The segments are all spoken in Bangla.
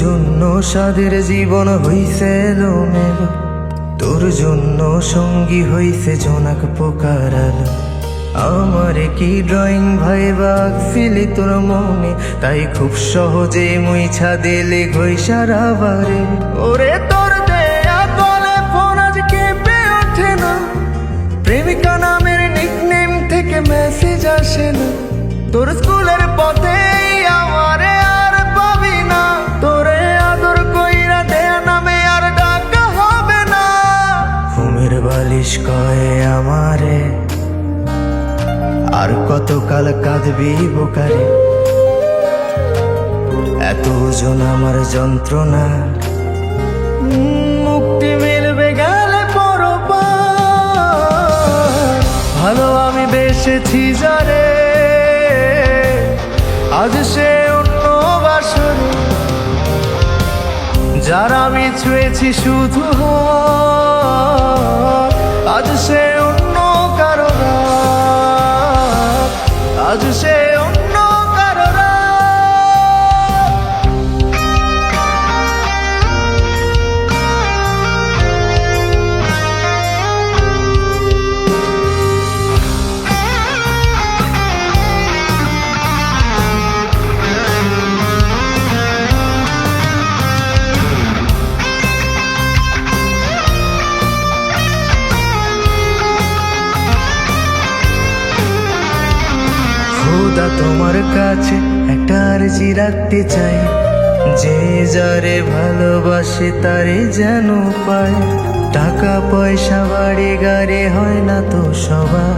জন্য সাদের জীবন হইছে এলোমেলো, তোর জন্য সঙ্গী হইছে জোনাক পোকার আলো। আমারে কি ড্রয়িং ভাই বাগছিলি তোর মনে, তাই খুব সহজে মুইছা দিলে ঘইসারা বারে। ওরে তোর দেয়া কলে ফোন আজ কেঁপে ওঠে না, প্রেমিকা নামের নিকনেম থেকে মেসেজ আসে না। তোর স্কুলের পথে আমারে আর পাবি না, তোরে আদর কইরা দেয়া নামে আর ডাকা হবে না। ঘুমের বালিশ কয়ে আমারে আর কতকাল কাঁদবি বোকারে, এত ওজন আমার যন্ত্রণা, মুক্তি মিলবে গেলে পরপার। ভালো আমি বেসেছি যারে, আজ সে অন্য বাসরে। যারা আমি ছুঁয়েছি শুধু হাত, আজ সে অন্য কারো রাত, আজ সে অন্য কারো রাত। খোদা তোমার কাছে একটা আরজি রাখতে চাই, যে যারে ভালোবাসে তারে যেন পায়। টাকা পয়সা বাড়ি গাড়ি হয় না তো সবার,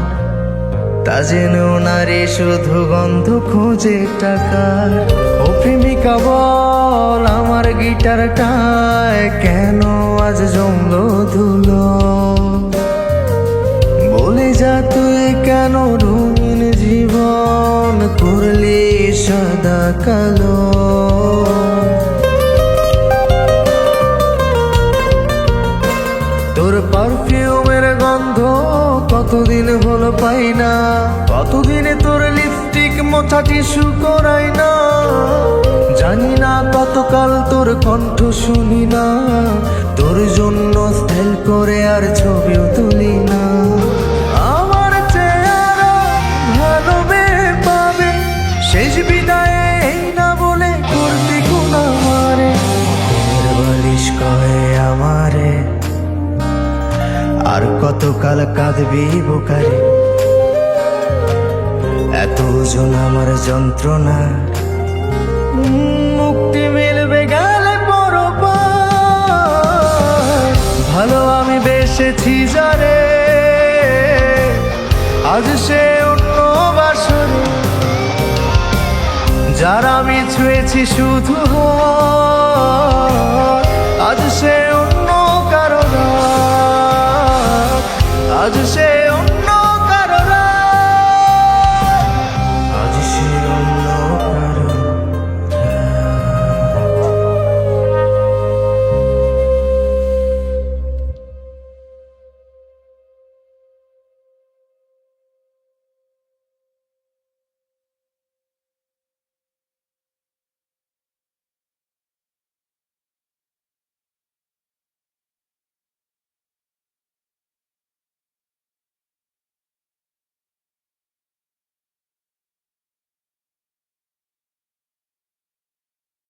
তা যেন নারী শুধু গন্ধ খোঁজে টাকার। ও প্রেমিকা বল আমার গিটারটায় কেন আজ জমলো ধুলো, বলে যা তুই কেন রঙিন জীবন করলি সাদা কালো। তোর পারফিউমের গন্ধ কতদিন হলো পাই না, কতদিনে তোর লিপস্টিক মোছা টিস্যু করাই না। জানি না কতকাল তোর কণ্ঠ শুনি না, তোর জন্য স্টাইল করে আর ছবিও তুলি না। আমার চেহারা ভালো মেয়ে পাবে, শেষ বিদায়ে এই না বলে করতে কোন আমারে। ঘুমের বালিশ কয়ে আমারে আর কতকাল কাঁদবি বোকারে, এত ওজন আমার যন্ত্রণা, মুক্তি মিলবে গেলে পরপার। ভালো আমি বেসেছি যারে, আজ সে অন্য বাসরে। যারা আমি ছুঁয়েছি শুধু হাত, আজ সে অন্য কারো রাত, আজ সে